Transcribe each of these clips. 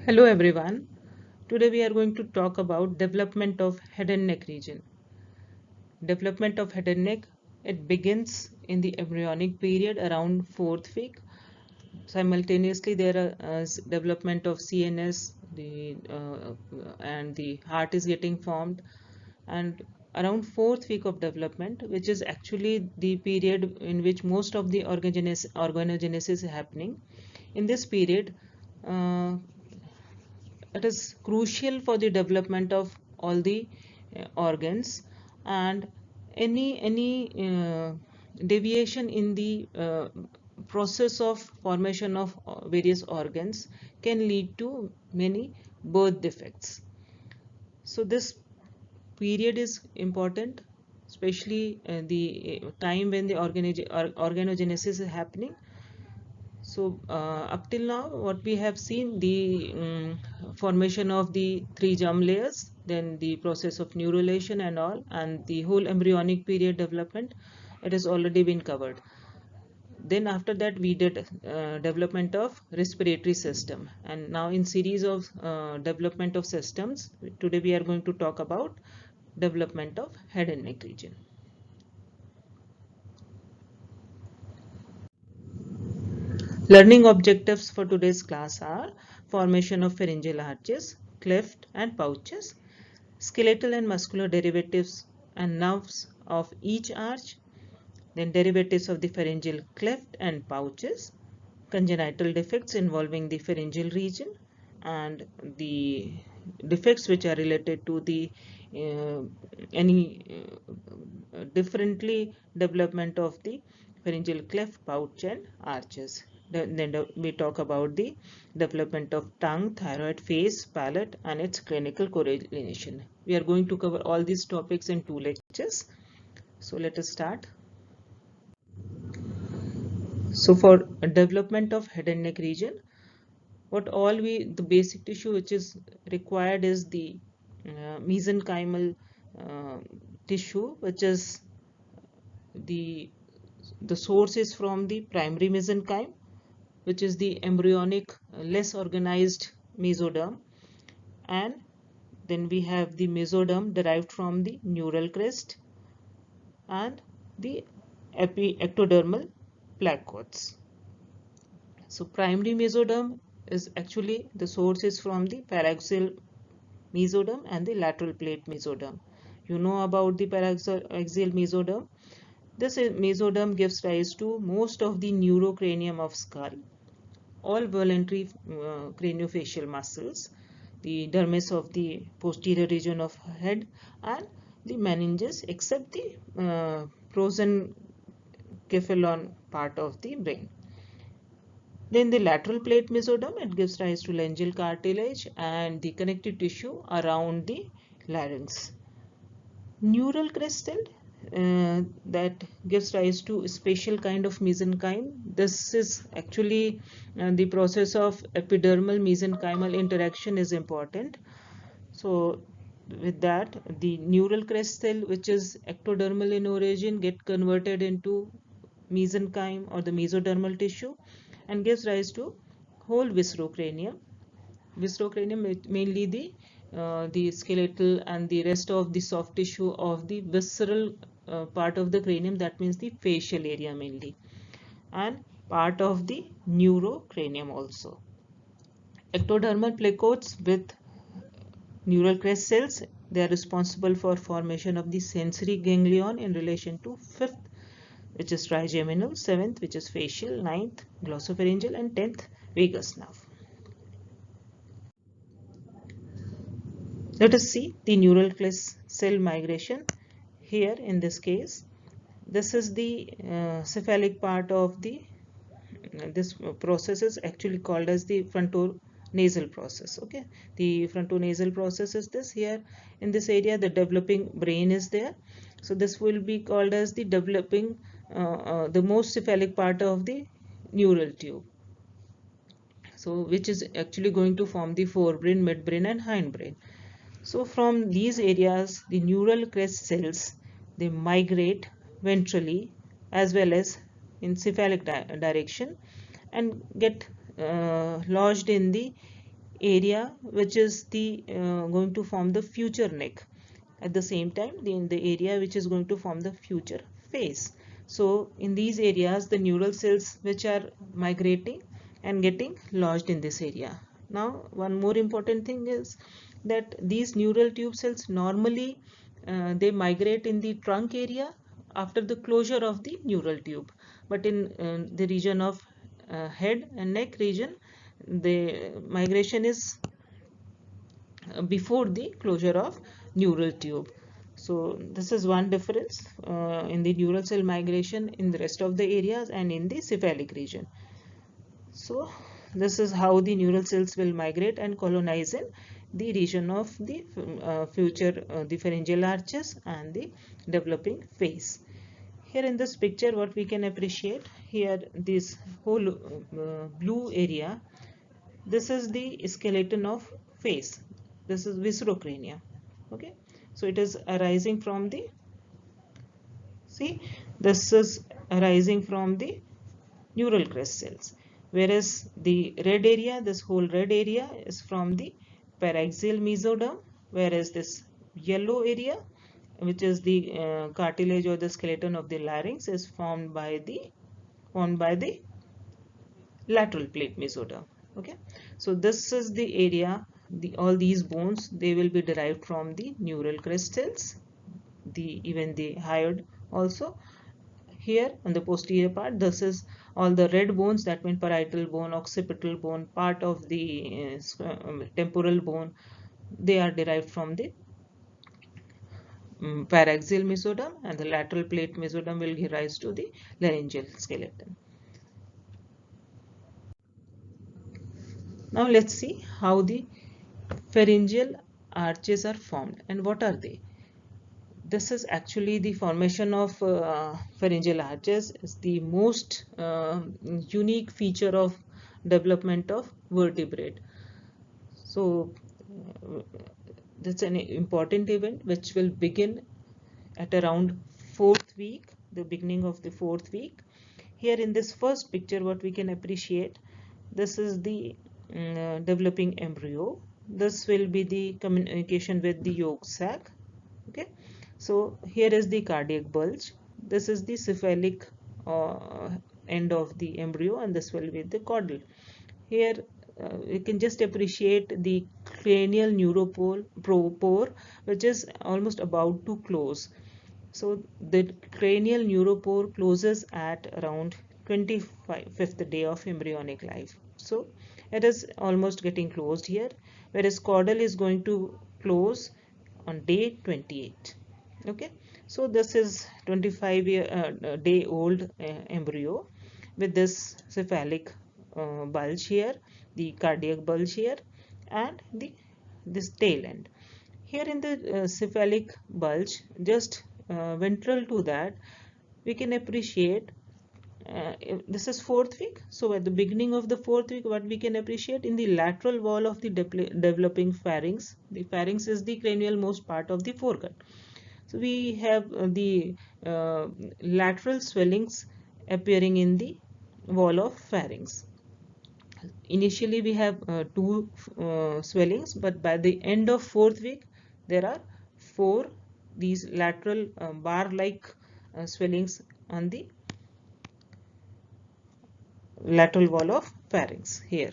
Hello everyone. Today we are going to talk about development of head and neck region. Development of head and neck, it begins in the embryonic period around 4th week. Simultaneously there is development of CNS, and the heart is getting formed, and around 4th week of development, which is actually the period in which most of the organogenesis is happening. In this period, uh, it is crucial for the development of all the organs, and any deviation in the process of formation of various organs can lead to many birth defects. So this period is important, especially the time when the organogenesis is happening. So up till now, what we have seen, the formation of the three germ layers, then the process of neurulation and all, and the whole embryonic period development, it has already been covered. Then after that, we did development of respiratory system, and now in series of development of systems, today we are going to talk about development of head and neck region. Learning objectives for today's class are formation of pharyngeal arches, cleft and pouches, skeletal and muscular derivatives and nerves of each arch, then derivatives of the pharyngeal cleft and pouches, congenital defects involving the pharyngeal region, and the defects which are related to the uh, any differently development of the pharyngeal cleft, pouch and arches. Then we talk about the development of tongue, thyroid, face, palate and its clinical correlation. We are going to cover all these topics in 2 lectures. So let us start. So for development of head and neck region, the basic tissue which is required is the mesenchymal uh, tissue, which is the source is from the primary mesenchyme, which is the embryonic less organized mesoderm, and then we have the mesoderm derived from the neural crest and the ectodermal placodes. So primary mesoderm is actually the source is from the paraxial mesoderm and the lateral plate mesoderm. You know about the paraxial mesoderm. This mesoderm gives rise to most of the neurocranium of skull, all voluntary craniofacial muscles, the dermis of the posterior region of head, and the meninges, except the prosencephalon part of the brain. Then the lateral plate mesoderm, it gives rise to laryngeal cartilage and the connective tissue around the larynx. Neural crest that gives rise to a special kind of mesenchyme. This is actually the process of epidermal mesenchymal interaction is important. So with that, the neural crest cell, which is ectodermal in origin, get converted into mesenchyme or the mesodermal tissue and gives rise to whole viscerocranium. Viscerocranium mainly the skeletal and the rest of the soft tissue of the visceral part of the cranium, that means the facial area mainly, and part of the neurocranium also. Ectodermal placodes with neural crest cells, they are responsible for formation of the sensory ganglion in relation to fifth, which is trigeminal, seventh, which is facial, ninth, glossopharyngeal, and 10th, vagus nerve. Let us see the neural cell migration. Here in this case, this is the cephalic part of the this process is actually called as the frontonasal process. Okay, the frontonasal process is this. Here in this area, the developing brain is there, so this will be called as the developing the most cephalic part of the neural tube, so which is actually going to form the forebrain, midbrain and hindbrain. So from these areas, the neural crest cells, they migrate ventrally as well as in cephalic direction and get lodged in the area which is the going to form the future neck. At the same time, in the area which is going to form the future face. So in these areas, the neural cells which are migrating and getting lodged in this area. Now, one more important thing is that these neural tube cells normally they migrate in the trunk area after the closure of the neural tube, but in the region of head and neck region, the migration is before the closure of neural tube. So this is one difference in the neural cell migration in the rest of the areas and in the cephalic region. So this is how the neural cells will migrate and colonize in the region of the future the pharyngeal arches and the developing face. Here in this picture, what we can appreciate here, this whole blue area, this is the skeleton of face. This is viscerocrania. Okay, so it is arising from the, see, this is arising from the neural crest cells, whereas the red area, this whole red area is from the paraxial mesoderm, whereas this yellow area, which is the cartilage or the skeleton of the larynx, is formed by the lateral plate mesoderm. Okay, so this is the area, all these bones, they will be derived from the neural crest cells, even the hyoid also. Here on the posterior part, this is all the red bones, that means parietal bone, occipital bone, part of the temporal bone, they are derived from the paraxial mesoderm, and the lateral plate mesoderm will give rise to the laryngeal skeleton. Now let's see how the pharyngeal arches are formed and what are they. This is actually the formation of pharyngeal arches is the most unique feature of development of vertebrate. So that's an important event which will begin at around 4th week, the beginning of the 4th week. Here in this first picture, what we can appreciate, this is the developing embryo. This will be the communication with the yolk sac. Okay, so here is the cardiac bulge. This is the cephalic end of the embryo, and this will be the caudal. Here you can just appreciate the cranial neuropore, which is almost about to close. So the cranial neuropore closes at around 25th day of embryonic life. So it is almost getting closed here, whereas caudal is going to close on day 28. Okay, so this is 25-day old embryo with this cephalic bulge here, the cardiac bulge here, and this tail end. Here in the cephalic bulge, just ventral to that, we can appreciate this is 4th week. So at the beginning of the 4th week, what we can appreciate in the lateral wall of the developing pharynx, the pharynx is the cranial most part of the foregut. So we have the lateral swellings appearing in the wall of pharynx. Initially we have 2 swellings, but by the end of 4th week there are 4 these lateral bar-like swellings on the lateral wall of pharynx here.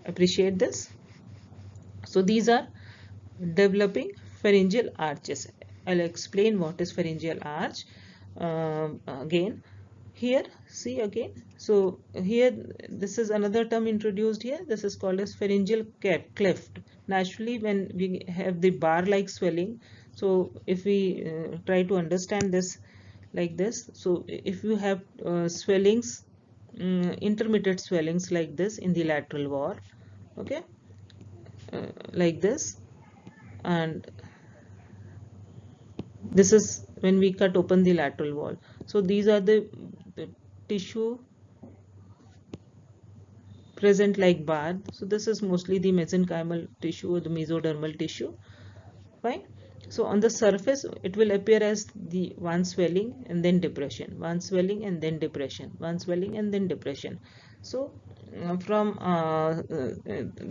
Appreciate this. So these are developing pharyngeal arches. I'll explain what is pharyngeal arch again. Here, see again. So here, this is another term introduced here. This is called as pharyngeal cleft. Naturally, when we have the bar-like swelling, so if we try to understand this like this, so if you have swellings, intermittent swellings like this in the lateral wall, okay, like this, and this is when we cut open the lateral wall. So these are the tissue present like bar. So this is mostly the mesenchymal tissue or the mesodermal tissue. Fine. So on the surface it will appear as the one swelling and then depression, one swelling and then depression, one swelling and then depression. So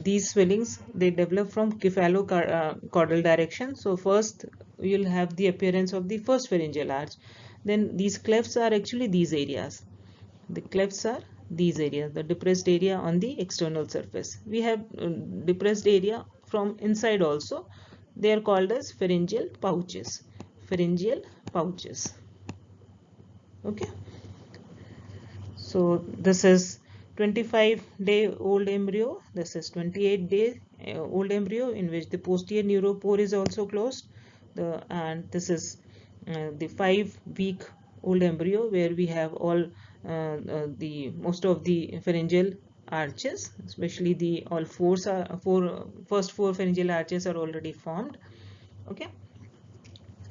these swellings, they develop from cephalocaudal direction. So first you'll have the appearance of the first pharyngeal arch. Then these clefts are actually these areas. The clefts are these areas, the depressed area on the external surface. We have depressed area from inside also. They are called as pharyngeal pouches. Pharyngeal pouches. Okay. So this is 25-day-old embryo. This is 28-day old embryo in which the posterior neuropore is also closed. And this is the 5-week old embryo where we have all the most of the pharyngeal arches, especially the all first four pharyngeal arches are already formed. Okay.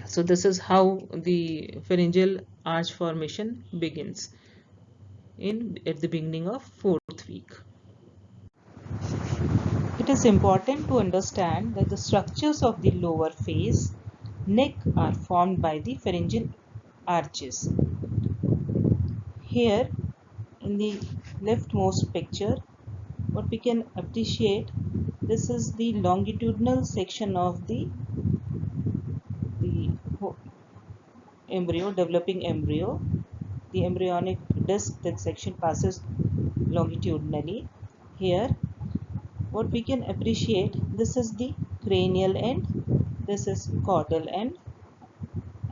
So this is how the pharyngeal arch formation begins at the beginning of 4th week. It is important to understand that the structures of the lower face, neck are formed by the pharyngeal arches. Here in the leftmost picture, what we can appreciate, this is the longitudinal section of the embryo, developing embryo. The embryonic disc, that section passes longitudinally. Here what we can appreciate, this is the cranial end, this is caudal end,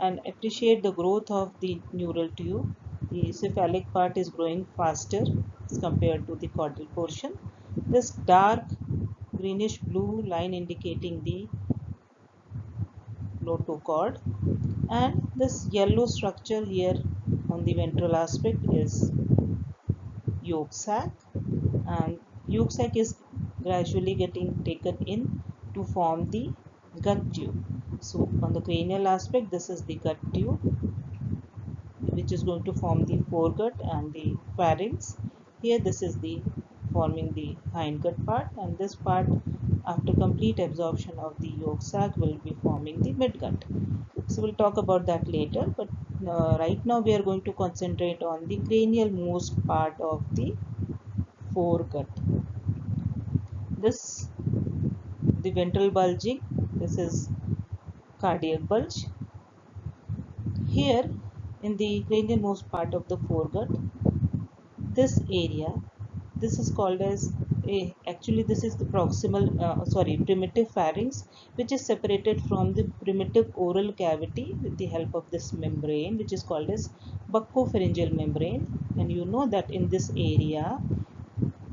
and appreciate the growth of the neural tube. The cephalic part is growing faster as compared to the caudal portion. This dark greenish blue line indicating the notochord, and this yellow structure here on the ventral aspect is yolk sac, and yolk sac is gradually getting taken in to form the gut tube. So on the cranial aspect, this is the gut tube which is going to form the foregut and the pharynx. Here this is the forming the hindgut part, and this part after complete absorption of the yolk sac will be forming the midgut. So we'll talk about that later, but right now we are going to concentrate on the cranial most part of the foregut. This, the ventral bulging, this is cardiac bulge. Here in the cranial most part of the foregut, this area, this is called as actually this is the primitive pharynx, which is separated from the primitive oral cavity with the help of this membrane, which is called as buccopharyngeal membrane. And you know that in this area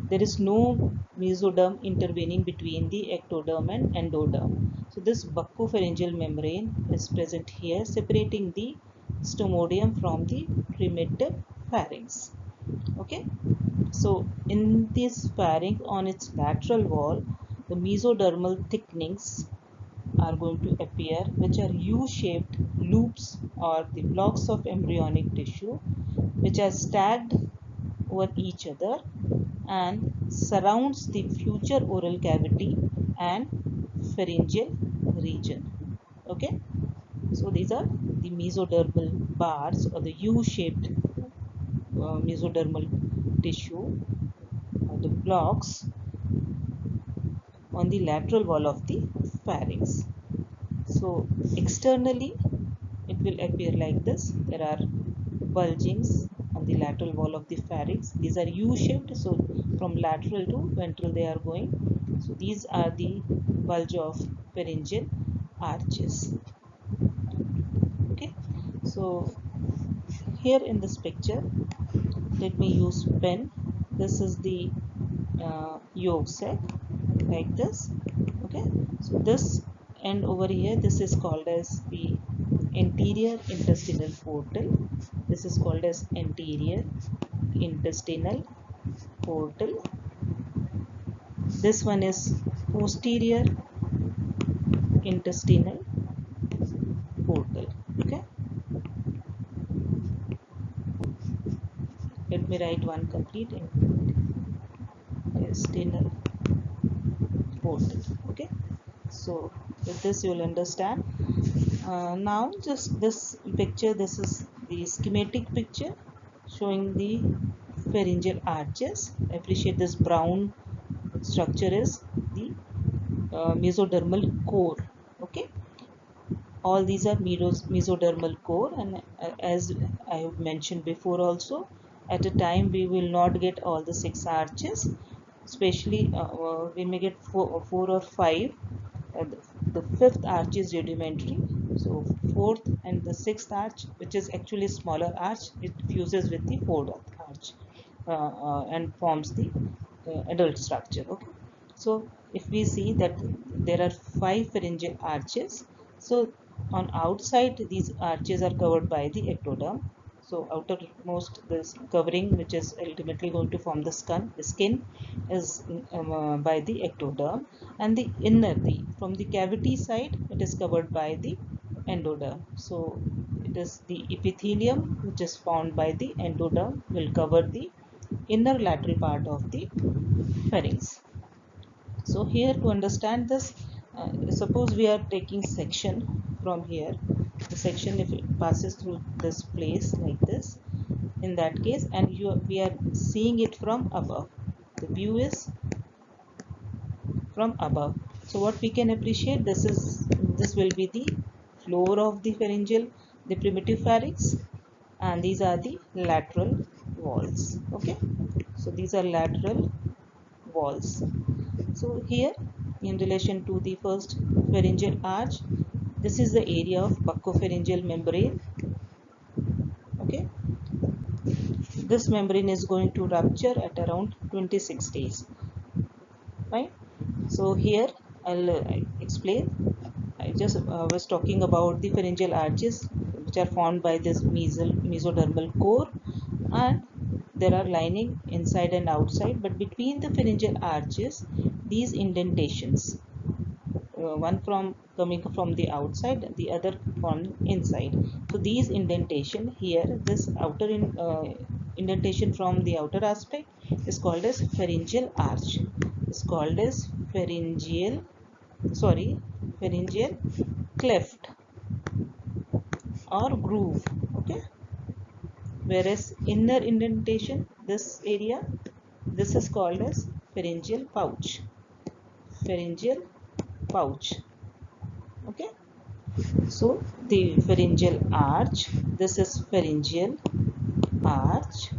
there is no mesoderm intervening between the ectoderm and endoderm. So this buccopharyngeal membrane is present here, separating the stomodium from the primitive pharynx. Okay. So in this pharynx, on its lateral wall, the mesodermal thickenings are going to appear, which are U-shaped loops or the blocks of embryonic tissue which are stacked over each other and surrounds the future oral cavity and pharyngeal region. Okay, so these are the mesodermal bars or the U-shaped mesodermal tissue or the blocks on the lateral wall of the pharynx. So externally it will appear like this. There are bulgings on the lateral wall of the pharynx. These are U-shaped, so from lateral to ventral they are going. So these are the bulge of pharyngeal arches. Okay, so here in this picture, let me use pen. This is the yolk sac, like this. Okay, so this end over here, this is called as the anterior intestinal portal. This is called as anterior intestinal portal. This one is posterior intestinal portal. Okay, let me write one complete intestinal portal. Okay, so with this you will understand. Now just this picture, this is the schematic picture showing the pharyngeal arches. Appreciate this brown structure is the mesodermal core. Okay, all these are mesodermal core, and as I have mentioned before also, at a time we will not get all the 6 arches, especially we may get four or five. The fifth arch is rudimentary, so fourth and the sixth arch, which is actually smaller arch, it fuses with the fourth arch and forms the adult structure. Okay, so if we see that there are 5 pharyngeal arches, so on outside these arches are covered by the ectoderm. So outermost this covering, which is ultimately going to form the skin is by the ectoderm, and the inner, from the cavity side, it is covered by the endoderm. So it is the epithelium which is formed by the endoderm will cover the inner lateral part of the pharynx. So here, to understand this, suppose we are taking section from here. The section, if it passes through this place like this, in that case, and we are seeing it from above. The view is from above. So what we can appreciate, this will be the floor of the pharyngeal, the primitive pharynx, and these are the lateral walls. Okay, so these are lateral walls. So here, in relation to the first pharyngeal arch, this is the area of buccopharyngeal membrane. Okay, this membrane is going to rupture at around 26 days. Right. So here I'll explain. I just was talking about the pharyngeal arches, which are formed by this mesodermal core, and there are lining inside and outside, but between the pharyngeal arches, these indentations, one from coming from the outside, the other from inside. So these indentation here, this indentation from the outer aspect is called as pharyngeal arch. Is called as pharyngeal cleft or groove. Okay, whereas inner indentation, this area, this is called as pharyngeal pouch. Pharyngeal pouch. Okay, so the pharyngeal arch, this is pharyngeal arch,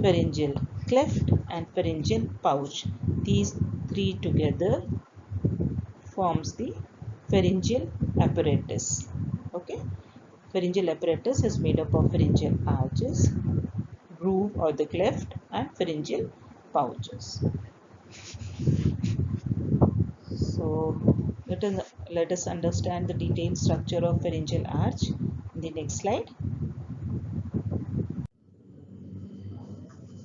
pharyngeal cleft, and pharyngeal pouch. These three together forms the pharyngeal apparatus. Okay, pharyngeal apparatus is made up of pharyngeal arches, groove or the cleft, and pharyngeal pouches. So let us understand the detailed structure of pharyngeal arch in the next slide.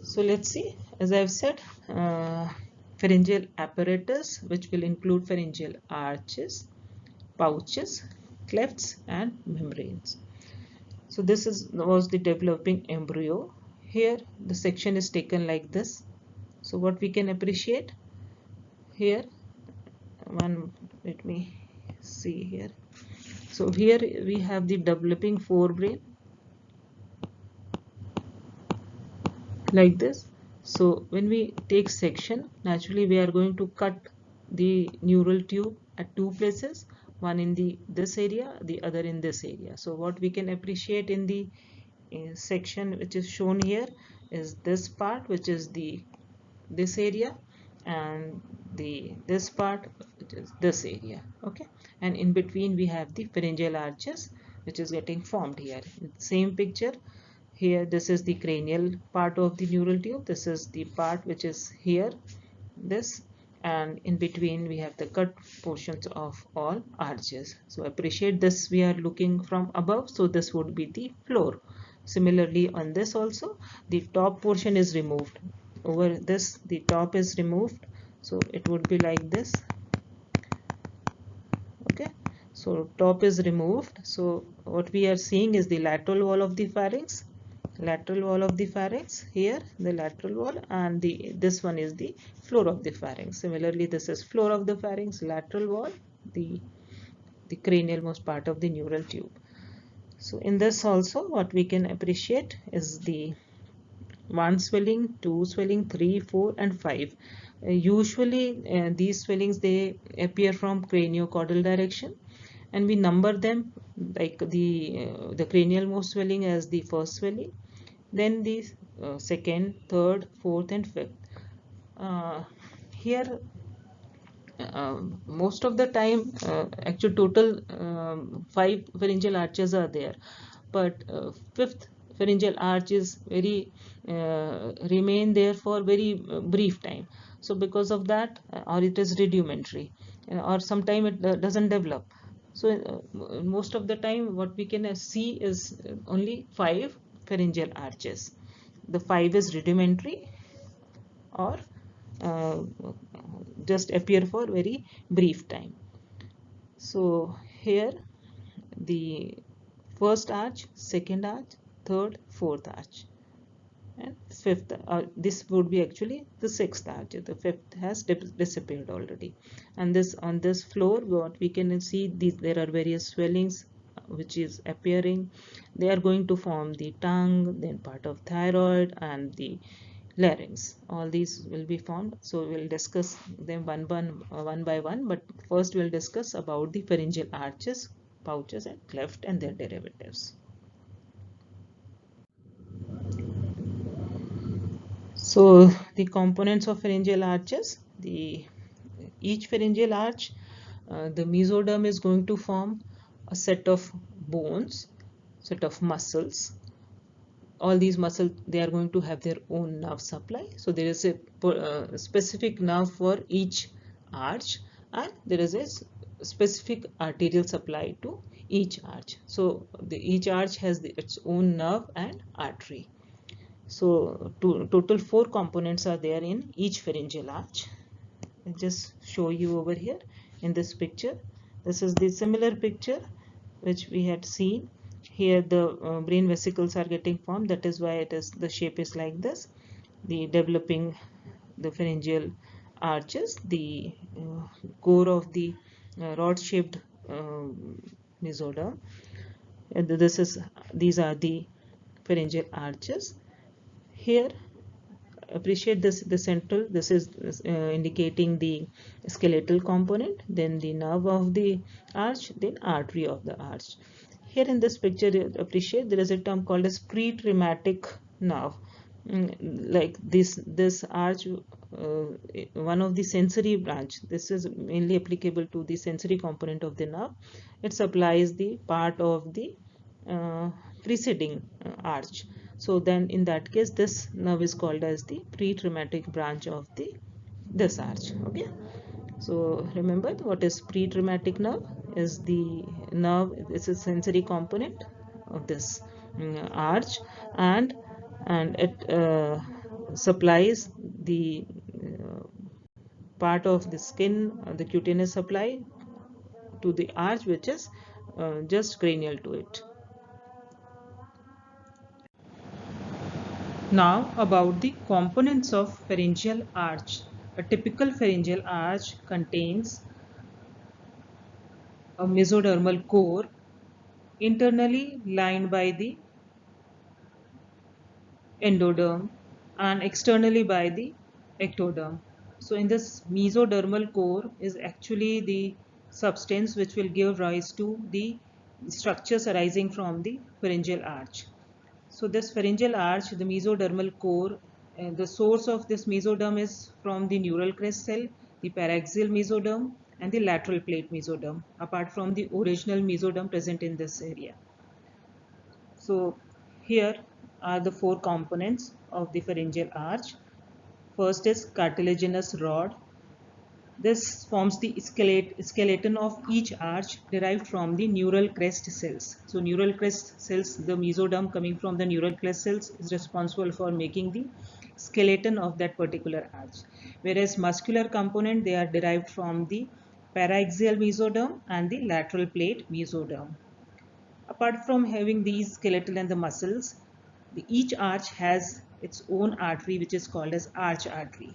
So let's see, as I've said, pharyngeal apparatus, which will include pharyngeal arches, pouches, clefts, and membranes. So this was the developing embryo. Here the section is taken like this. So what we can appreciate here, let me see here. So here we have the developing forebrain like this. So when we take section, naturally we are going to cut the neural tube at two places, one in this area, the other in this area. So what we can appreciate in the section which is shown here is this part, which is this area, and this part, which is this area. Okay, and in between we have the pharyngeal arches, which is getting formed here. Same picture here. This is the cranial part of the neural tube. This is the part which is here, this, and in between we have the cut portions of all arches. So appreciate this, we are looking from above, so this would be the floor. Similarly on this also, the top portion is removed. Over this, the top is removed, so it would be like this. Okay, so top is removed. So what we are seeing is the lateral wall of the pharynx, here, the lateral wall, and this one is the floor of the pharynx. Similarly, this is floor of the pharynx, lateral wall, the cranial most part of the neural tube. So in this also, what we can appreciate is the 1 swelling, 2 swelling, 3, 4 and 5. Usually these swellings, they appear from craniocaudal direction, and we number them like the cranial most swelling as the first swelling, then the second, third, fourth and fifth. Here most of the time actually total 5 pharyngeal arches are there, but fifth pharyngeal arch is very remain there for very brief time. So because of that, or it is rudimentary, or sometime it doesn't develop. So most of the time what we can see is only 5 pharyngeal arches. The 5 is rudimentary, or uh, just appear for very brief time. So here the first arch, second arch, third, fourth arch and fifth, this would be actually the sixth arch. The fifth has disappeared already. And this, on this floor, what we can see, there are various swellings which is appearing. They are going to form the tongue, then part of thyroid and the larynx. All these will be formed. So we'll discuss them one by one, but first we'll discuss about the pharyngeal arches, pouches and cleft and their derivatives. So the components of pharyngeal arches, each pharyngeal arch, the mesoderm is going to form a set of bones, set of muscles. All these muscles, they are going to have their own nerve supply. So there is a specific nerve for each arch, and there is a specific arterial supply to each arch. So each arch has its own nerve and artery. So total 4 components are there in each pharyngeal arch. I'll just show you over here in this picture. This is the similar picture which we had seen. Here the brain vesicles are getting formed. That is why the shape is like this. The developing the pharyngeal arches, the core of the rod-shaped mesoderm. And these are the pharyngeal arches. Here, appreciate this, the central, this is indicating the skeletal component, then the nerve of the arch, then artery of the arch. Here in this picture, appreciate there is a term called as pre-traumatic nerve. Like this arch, one of the sensory branch, this is mainly applicable to the sensory component of the nerve. It supplies the part of the preceding arch. So then in that case, this nerve is called as the pre-traumatic branch of this arch. Okay. So remember, what is pre-traumatic nerve? Is the nerve, it's a sensory component of this arch, and it supplies the part of the skin, the cutaneous supply to the arch, which is just cranial to it. Now about the components of pharyngeal arch. A typical pharyngeal arch contains a mesodermal core internally lined by the endoderm and externally by the ectoderm. So in this mesodermal core is actually the substance which will give rise to the structures arising from the pharyngeal arch. So this pharyngeal arch, the mesodermal core, the source of this mesoderm is from the neural crest cell, the paraxial mesoderm and the lateral plate mesoderm, apart from the original mesoderm present in this area. So here are the 4 components of the pharyngeal arch. First is cartilaginous rod. This forms the skeleton of each arch derived from the neural crest cells. So neural crest cells, the mesoderm coming from the neural crest cells is responsible for making the skeleton of that particular arch. Whereas muscular component, they are derived from the paraxial mesoderm and the lateral plate mesoderm. Apart from having these skeletal and the muscles, each arch has its own artery which is called as arch artery.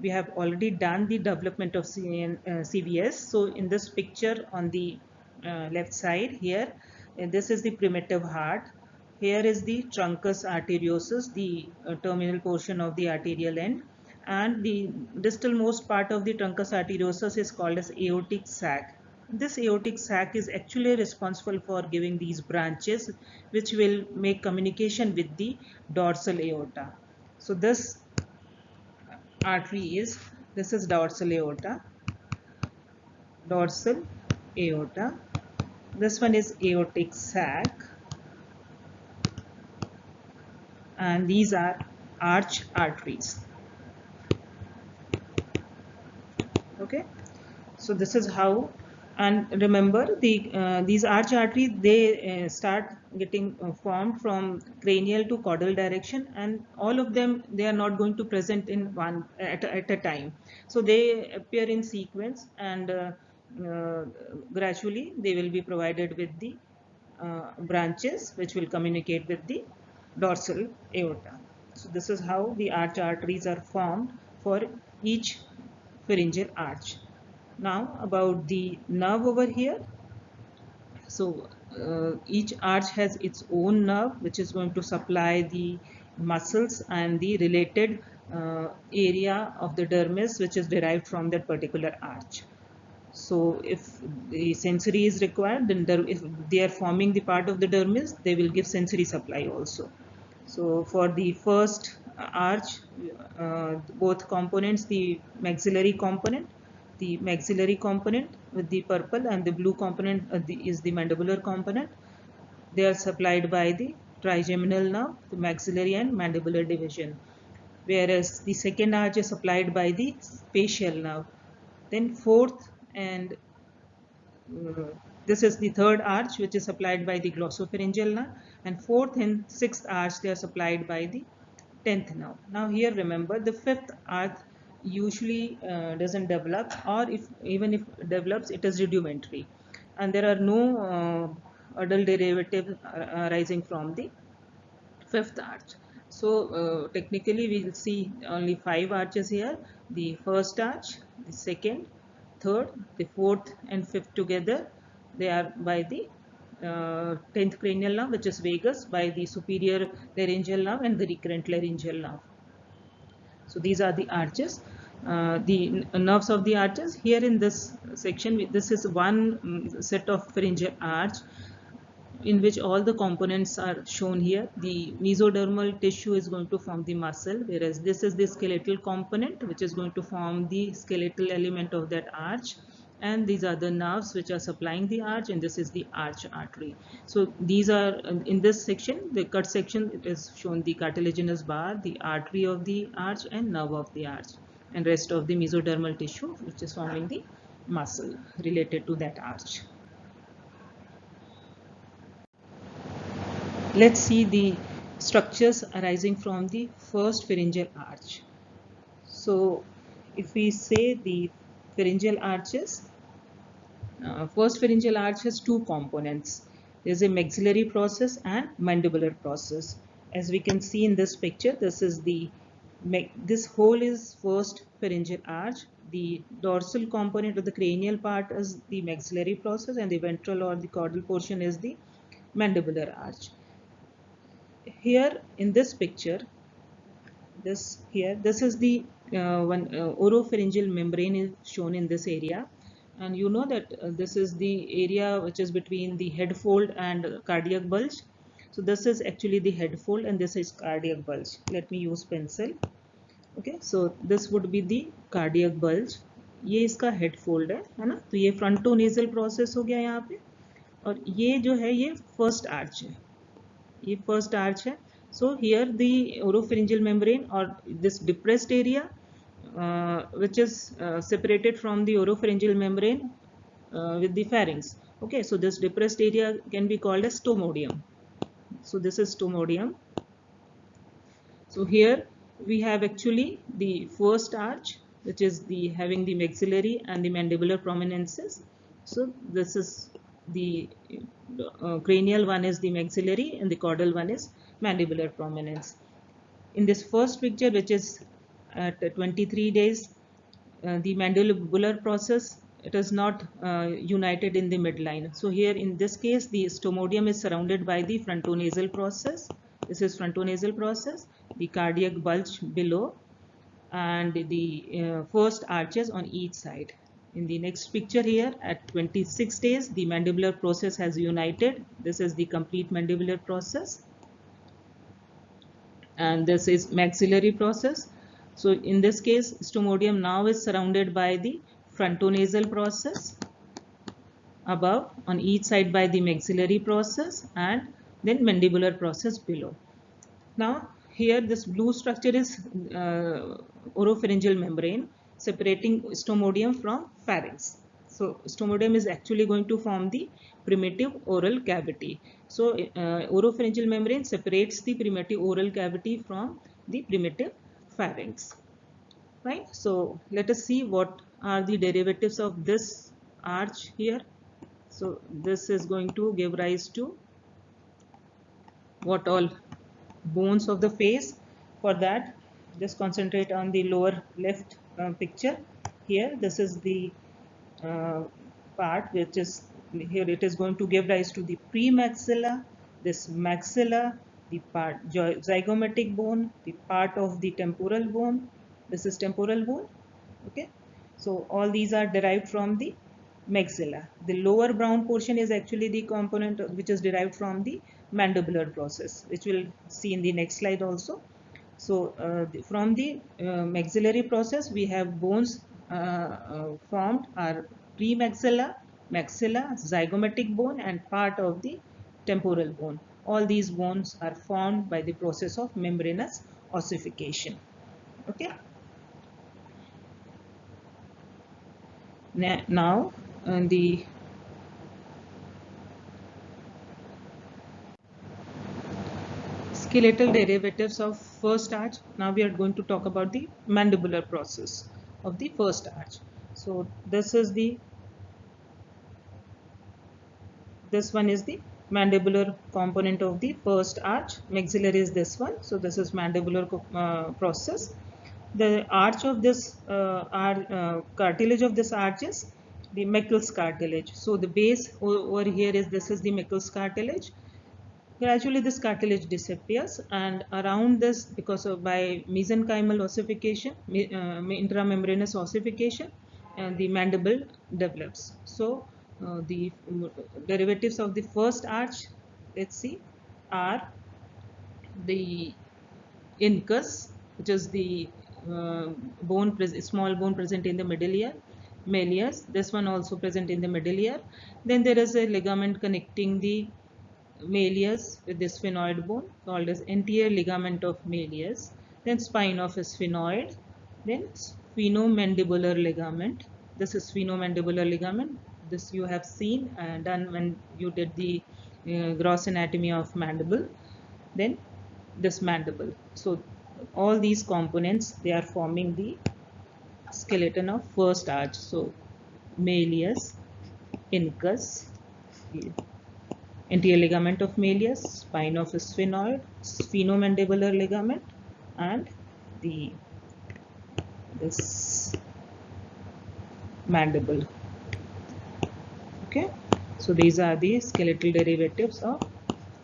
We have already done the development of CVS. So in this picture on the left side here, this is the primitive heart. Here is the truncus arteriosus, the terminal portion of the arterial end, and the distalmost part of the truncus arteriosus is called as aortic sac. This aortic sac is actually responsible for giving these branches which will make communication with the dorsal aorta. So this artery is, this is dorsal aorta, dorsal aorta. This one is aortic sac, and these are arch arteries. Okay, so this is how. And remember, these arch arteries, they start getting formed from cranial to caudal direction, and all of them, they are not going to present in one at a time. So they appear in sequence, and gradually they will be provided with the branches which will communicate with the dorsal aorta. So this is how the arch arteries are formed for each pharyngeal arch. Now about the nerve over here. So each arch has its own nerve which is going to supply the muscles and the related area of the dermis which is derived from that particular arch. So if the sensory is required, then if they are forming the part of the dermis, they will give sensory supply also. So for the first arch, both components, the maxillary component with the purple, and the blue component is the mandibular component. They are supplied by the trigeminal nerve, the maxillary and mandibular division. Whereas the second arch is supplied by the facial nerve. Then fourth and this is the third arch which is supplied by the glossopharyngeal nerve, and fourth and sixth arch they are supplied by the 10th nerve. Now here remember, the fifth arch usually doesn't develop, or even if develops, it is rudimentary, and there are no adult derivative arising from the fifth arch. So technically we will see only 5 arches here: the first arch, the second, third, the fourth and fifth together. They are by the 10th cranial nerve, which is vagus, by the superior laryngeal nerve and the recurrent laryngeal nerve. So these are the arches, the nerves of the arches. Here in this section, this is one set of pharyngeal arch in which all the components are shown here. The mesodermal tissue is going to form the muscle, whereas this is the skeletal component which is going to form the skeletal element of that arch, and these are the nerves which are supplying the arch, and this is the arch artery. So these are in this section, the cut section, it is shown the cartilaginous bar, the artery of the arch and nerve of the arch, and rest of the mesodermal tissue which is forming the muscle related to that arch. Let's see the structures arising from the first pharyngeal arch. So if we say the pharyngeal arches, first pharyngeal arch has two components. There is a maxillary process and mandibular process. As we can see in this picture, this whole is first pharyngeal arch. The dorsal component of the cranial part is the maxillary process, and the ventral or the caudal portion is the mandibular arch. Here in this picture, this is the oropharyngeal membrane is shown in this area, and you know that this is the area which is between the head fold and cardiac bulge. So this is actually the head fold, and this is cardiac bulge. Let me use pencil. Okay, so this would be the cardiac bulge. ये इसका head fold है ना? तो ये frontonasal process हो गया यहाँ पे, और ये जो है ये first arch है. ये first arch है. So here the oropharyngeal membrane, or this depressed area which is separated from the oropharyngeal membrane with the pharynx. Okay, so this depressed area can be called as stomodium. So this is stomodium. So here we have actually the first arch, which is having the maxillary and the mandibular prominences. So this is the cranial one is the maxillary, and the caudal one is mandibular prominence. In this first picture, which is at 23 days, the mandibular process it is not united in the midline. So here in this case, the stomodium is surrounded by the frontonasal process. This is frontonasal process, the cardiac bulge below, and the first arches on each side. In the next picture here, at 26 days, the mandibular process has united. This is the complete mandibular process, and this is maxillary process. So in this case, stomodium now is surrounded by the frontonasal process above, on each side by the maxillary process, and then mandibular process below. Now here this blue structure is oropharyngeal membrane separating stomodium from pharynx. So stomodium is actually going to form the primitive oral cavity. So oropharyngeal membrane separates the primitive oral cavity from the primitive pharynx. Right? So let us see what are the derivatives of this arch here. So this is going to give rise to what all? Bones of the face. For that, just concentrate on the lower left picture. Here, this is the part which is here. It is going to give rise to the premaxilla, this maxilla, the part zygomatic bone, the part of the temporal bone. This is temporal bone. Okay, so all these are derived from the maxilla. The lower brown portion is actually the component which is derived from the mandibular process, which we'll see in the next slide also. So from the maxillary process, we have bones formed are premaxilla, maxilla, zygomatic bone, and part of the temporal bone. All these bones are formed by the process of membranous ossification. Okay. Now the skeletal derivatives of first arch. Now we are going to talk about the mandibular process of the first arch. So this one is the mandibular component of the first arch. Maxillary is this one. So this is mandibular process. The arch of this cartilage of this arch is the Meckel's cartilage. So the base over here is, this is the Meckel's cartilage. Gradually this cartilage disappears, and around this, because of by mesenchymal ossification, intramembranous ossification, and the mandible develops. So the derivatives of the first arch, let's see, are the incus, which is the small bone present in the middle ear, malleus, this one also present in the middle ear. Then there is a ligament connecting the malleus with the sphenoid bone called as anterior ligament of malleus, then spine of a sphenoid, then sphenomandibular ligament. This is sphenomandibular ligament. This you have seen done when you did the gross anatomy of mandible. Then this mandible. So all these components, they are forming the skeleton of first arch. So malleus, incus, anterior ligament of malleus, spine of sphenoid, sphenomandibular ligament, and this mandible. Okay, so these are the skeletal derivatives of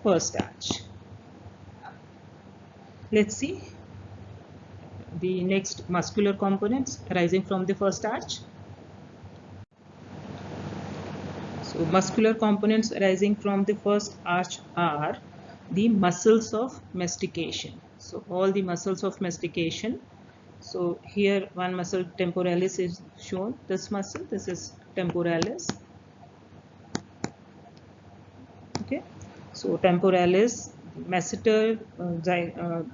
first arch. Let's see the next muscular components arising from the first arch. So muscular components arising from the first arch are the muscles of mastication. So all the muscles of mastication. So here one muscle, temporalis, is shown. This muscle, this is temporalis. Okay, so temporalis, masseter,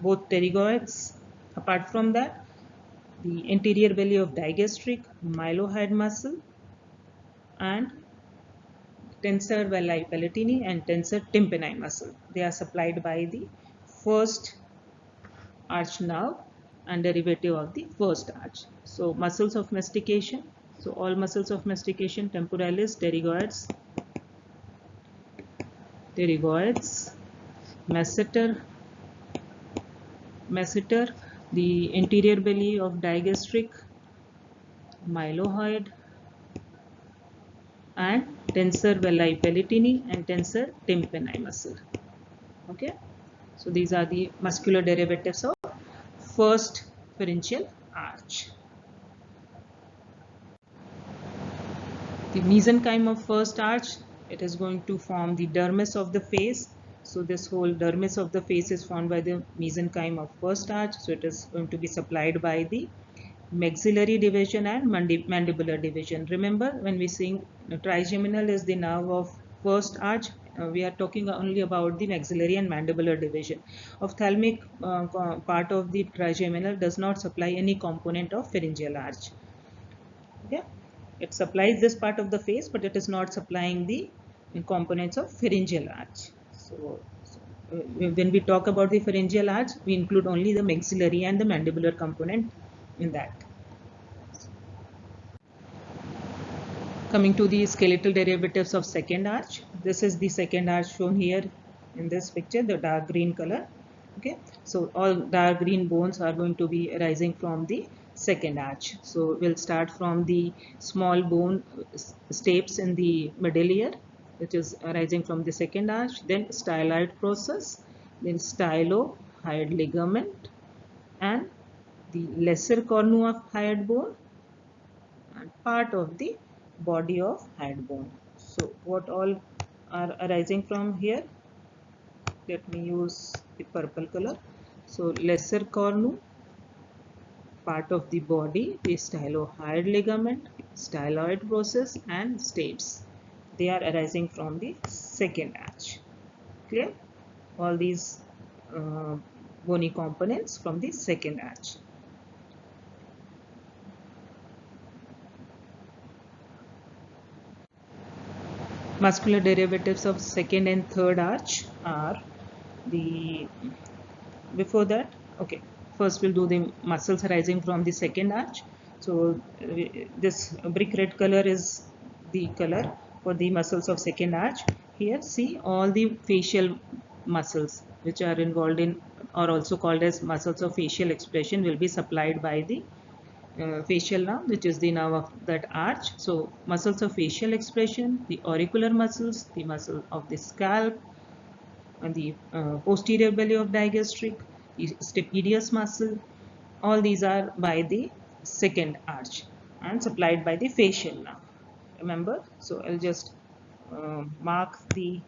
both pterygoids. Apart from that, the anterior belly of digastric, mylohyoid muscle, and tensor velli palatini and tensor tympani muscle. They are supplied by the first arch nerve and derivative of the first arch. So muscles of mastication. So all muscles of mastication, temporalis, pterygoids, masseter, the anterior belly of digastric, mylohyoid, and tensor velli palatini and tensor tympani muscle. Okay, so these are the muscular derivatives of first pharyngeal arch. The mesenchyme of first arch, it is going to form the dermis of the face. So this whole dermis of the face is formed by the mesenchyme of first arch. So it is going to be supplied by the maxillary division and mandibular division. Remember, when we sing trigeminal is the nerve of first arch, we are talking only about the maxillary and mandibular division. Ophthalmic part of the trigeminal does not supply any component of pharyngeal arch. Okay, it supplies this part of the face, but it is not supplying the components of pharyngeal arch. When we talk about the pharyngeal arch, we include only the maxillary and the mandibular component in that. Coming to the skeletal derivatives of second arch, this is the second arch shown here in this picture, the dark green color. Okay, so all dark green bones are going to be arising from the second arch. So we'll start from the small bone stapes in the middle ear, which is arising from the second arch, then styloid process, then stylohyoid ligament, and the lesser cornu of hyoid bone, and part of the body of hyoid bone. So what all are arising from here? Let me use the purple color. So lesser cornu, part of the body, the stylohyoid ligament, styloid process, and stapes. They are arising from the second arch. Clear? All these bony components from the second arch. Muscular derivatives of second and third arch are the, before that, okay, first we'll do the muscles arising from the second arch. So this brick red color is the color for the muscles of second arch. Here see all the facial muscles which are involved in, or also called as muscles of facial expression, will be supplied by the facial nerve, which is the nerve of that arch. So muscles of facial expression, the auricular muscles, the muscle of the scalp, and the posterior belly of digastric, the stapedius muscle, all these are by the second arch and supplied by the facial nerve. Remember, so I'll just mark the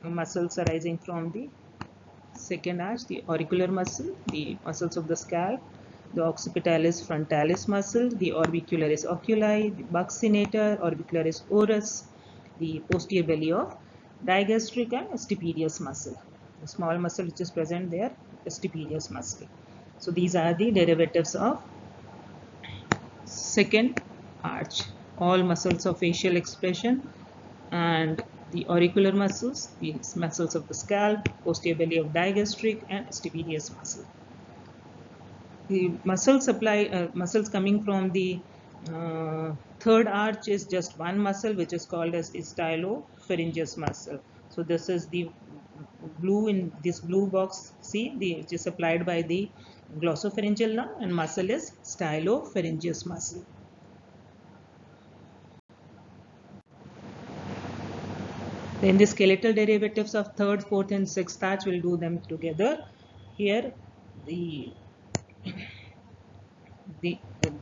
muscles arising from the second arch: the auricular muscle, the muscles of the scalp, the occipitalis frontalis muscle, the orbicularis oculi, the buccinator, orbicularis oris, the posterior belly of digastric, and stapedius muscle. The small muscle which is present there, the stapedius muscle. So these are the derivatives of second arch. All muscles of facial expression and the auricular muscles, the muscles of the scalp, posterior belly of digastric, and stapedius muscle. The muscle supply, muscles coming from the third arch is just one muscle, which is called as stylopharyngeus muscle. So this is the blue in this blue box. See, which is supplied by the glossopharyngeal nerve, and muscle is stylopharyngeus muscle. Then the skeletal derivatives of third, fourth, and sixth arch, will do them together. Here,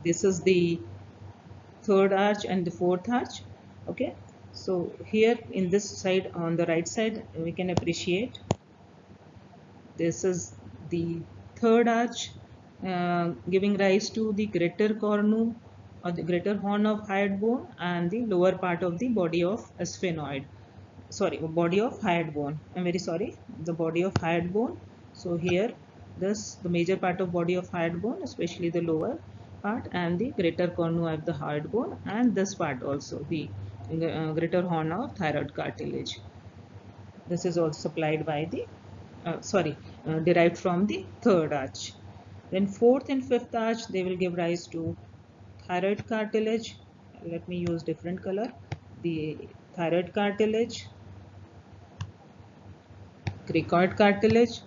this is the third arch and the fourth arch. Okay, so here in this side, on the right side, we can appreciate this is the third arch, giving rise to the greater cornu or the greater horn of hyoid bone and the lower part of the body of sphenoid. Sorry, body of hyoid bone. I'm very sorry, the body of hyoid bone. So here, the major part of body of hyoid bone, especially the lower part, and the greater cornu of the hyoid bone, and this part also, the greater horn of thyroid cartilage. This is also supplied by the derived from the third arch. Then fourth and fifth arch, they will give rise to thyroid cartilage. Let me use different color. The thyroid cartilage, cricoid cartilage,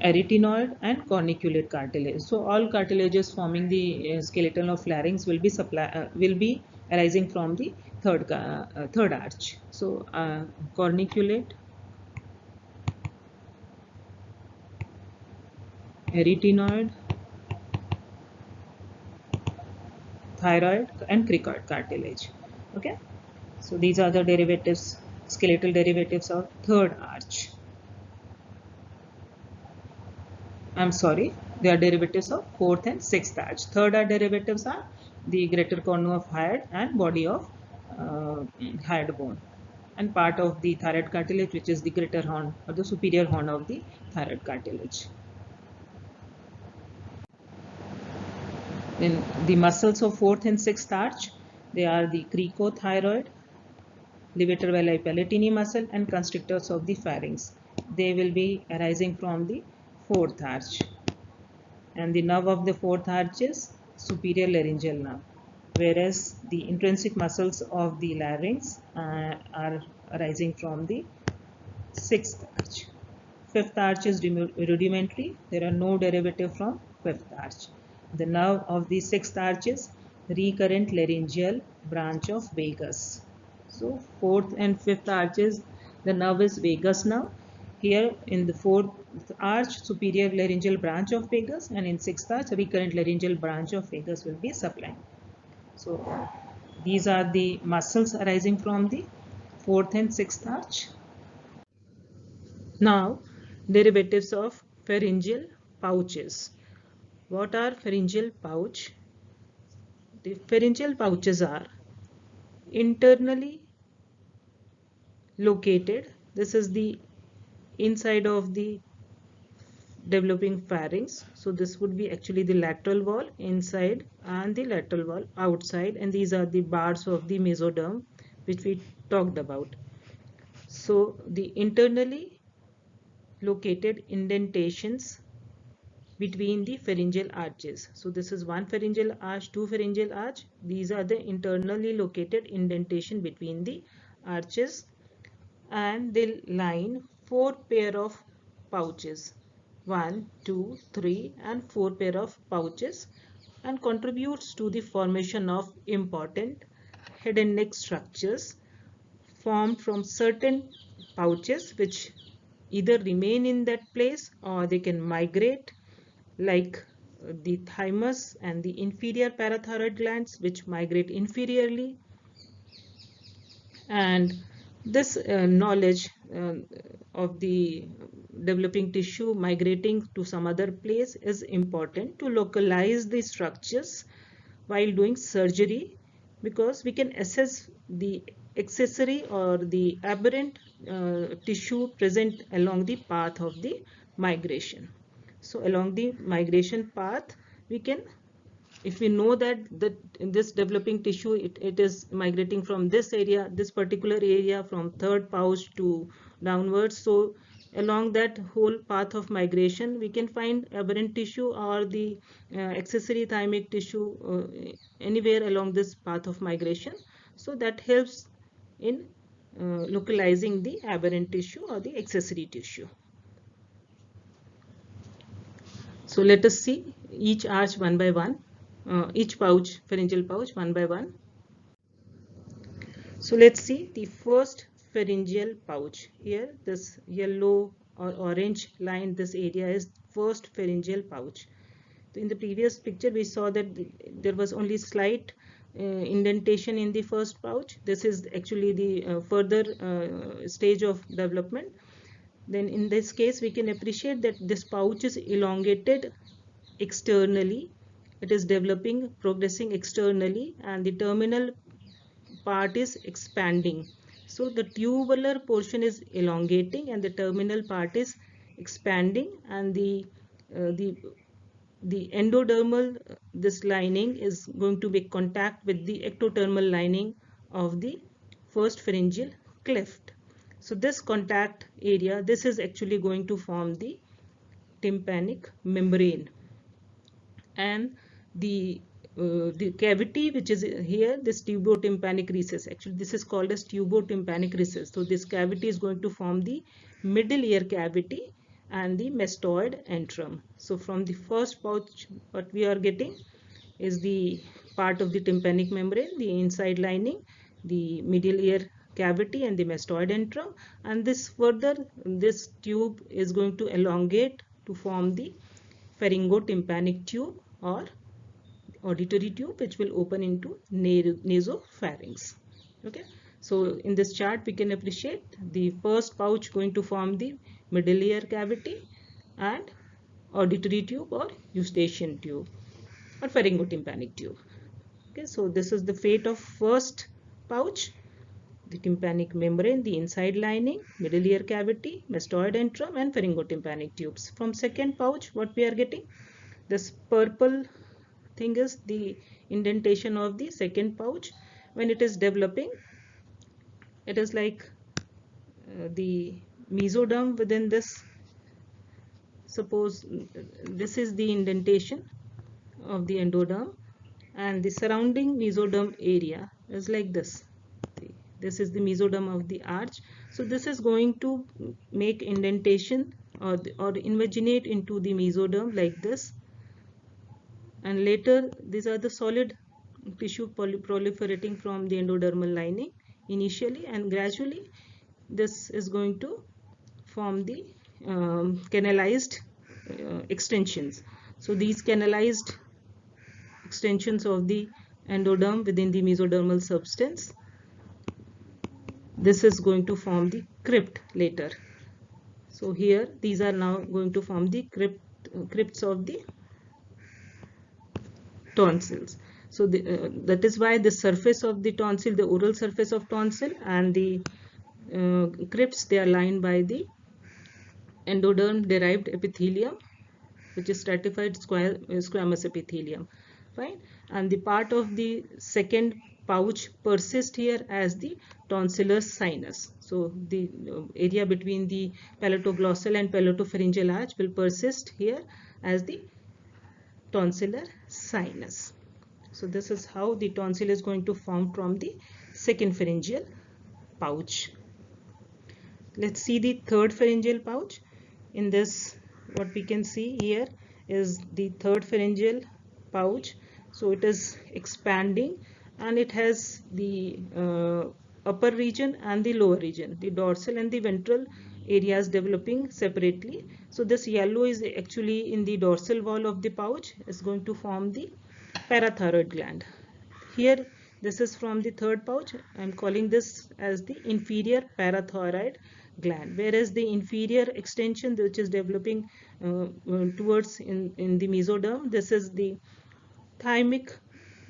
arytenoid, and corniculate cartilage. So all cartilages forming the skeleton of larynx will be arising from the third arch. So corniculate, arytenoid, thyroid, and cricoid cartilage. Okay, so these are the derivatives, skeletal derivatives of third arch. I'm sorry, they are derivatives of fourth and sixth arch. Third arch derivatives are the greater cornu of hyoid and body of hyoid bone, and part of the thyroid cartilage, which is the greater horn or the superior horn of the thyroid cartilage. In the muscles of fourth and sixth arch, they are the cricothyroid, levator valli palatini muscle, and constrictors of the pharynx. They will be arising from the fourth arch. And the nerve of the fourth arch is superior laryngeal nerve, whereas the intrinsic muscles of the larynx are arising from the sixth arch. Fifth arch is rudimentary. There are no derivative from fifth arch. The nerve of the sixth arch is recurrent laryngeal branch of vagus. So fourth and fifth arches, the nerve is vagus nerve. Here in the fourth arch, superior laryngeal branch of vagus, and in sixth arch, recurrent laryngeal branch of vagus will be supplying. So these are the muscles arising from the fourth and sixth arch. Now, derivatives of pharyngeal pouches. What are pharyngeal pouch? The pharyngeal pouches are internally located. This is the inside of the developing pharynx. So this would be actually the lateral wall inside and the lateral wall outside, and these are the bars of the mesoderm which we talked about. So the internally located indentations between the pharyngeal arches. So this is one pharyngeal arch, two pharyngeal arch. These are the internally located indentation between the arches, and they line four pair of pouches. 1, 2, 3 and 4 pair of pouches, and contributes to the formation of important head and neck structures formed from certain pouches which either remain in that place or they can migrate, like the thymus and the inferior parathyroid glands which migrate inferiorly. And this knowledge of the developing tissue migrating to some other place is important to localize the structures while doing surgery, because we can assess the accessory or the aberrant tissue present along the path of the migration. So along the migration path, we can, if we know that this developing tissue, it is migrating from this area, this particular area, from third pouch to downwards, so along that whole path of migration we can find aberrant tissue or the accessory thymic tissue anywhere along this path of migration. So that helps in localizing the aberrant tissue or the accessory tissue. So let us see each arch one by one, each pouch, pharyngeal pouch, one by one. So let's see the first pharyngeal pouch. Here this yellow or orange line, this area is first pharyngeal pouch. So in the previous picture we saw that there was only slight indentation in the first pouch. This is actually the further stage of development. Then in this case we can appreciate that this pouch is elongated externally. It is developing, progressing externally, and the terminal part is expanding. So the tubular portion is elongating and the terminal part is expanding, and the endodermal, this lining is going to make contact with the ectodermal lining of the first pharyngeal cleft. So this contact area, this is actually going to form the tympanic membrane, and the cavity which is here, this tubotympanic recess, actually this is called as tubotympanic recess. So this cavity is going to form the middle ear cavity and the mastoid antrum. So from the first pouch what we are getting is the part of the tympanic membrane, the inside lining, the medial ear cavity and the mastoid antrum, and this tube is going to elongate to form the pharyngotympanic tube or auditory tube, which will open into nasopharynx. Okay, so in this chart we can appreciate the first pouch going to form the middle ear cavity and auditory tube or eustachian tube or pharyngotympanic tube. Okay, so this is the fate of first pouch, the tympanic membrane, the inside lining, middle ear cavity, mastoid antrum and pharyngotympanic tubes. From second pouch, what we are getting? This purple thing is the indentation of the second pouch. When it is developing, it is like the mesoderm within this. Suppose this is the indentation of the endoderm and the surrounding mesoderm area is like this. This is the mesoderm of the arch. So this is going to make indentation or invaginate into the mesoderm like this, and later these are the solid tissue proliferating from the endodermal lining initially, and gradually this is going to form the canalized extensions. So these canalized extensions of the endoderm within the mesodermal substance, this is going to form the crypt later. So here these are now going to form the crypts of the tonsils. So that is why the surface of the tonsil, the oral surface of tonsil and the crypts, they are lined by the endoderm derived epithelium, which is stratified squamous epithelium, right? And the part of the second pouch persists here as the tonsillar sinus. So the area between the palatoglossal and palatopharyngeal arch will persist here as the tonsillar sinus. So this is how the tonsil is going to form from the second pharyngeal pouch. Let's see the third pharyngeal pouch. In this, what we can see here is the third pharyngeal pouch. So it is expanding and it has the upper region and the lower region, the dorsal and the ventral areas developing separately. So this yellow is actually in the dorsal wall of the pouch, is going to form the parathyroid gland. Here this is from the third pouch. I am calling this as the inferior parathyroid gland, whereas the inferior extension which is developing towards in the mesoderm, this is the thymic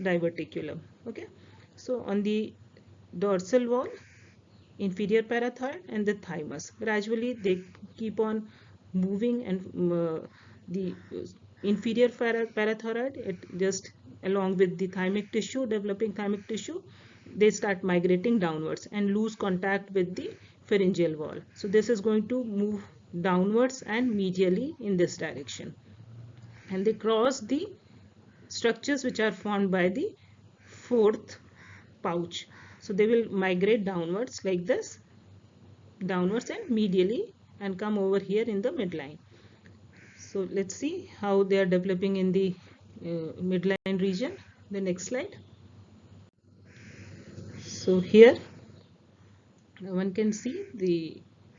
diverticulum. Okay, so on the dorsal wall, inferior parathyroid and the thymus, gradually they keep on moving, and the inferior parathyroid, it just along with the thymic tissue, developing thymic tissue, they start migrating downwards and lose contact with the pharyngeal wall. So this is going to move downwards and medially in this direction, and they cross the structures which are formed by the fourth pouch. So they will migrate downwards like this, downwards and medially, and come over here in the midline. So let's see how they are developing in the midline region. The next slide. So here one can see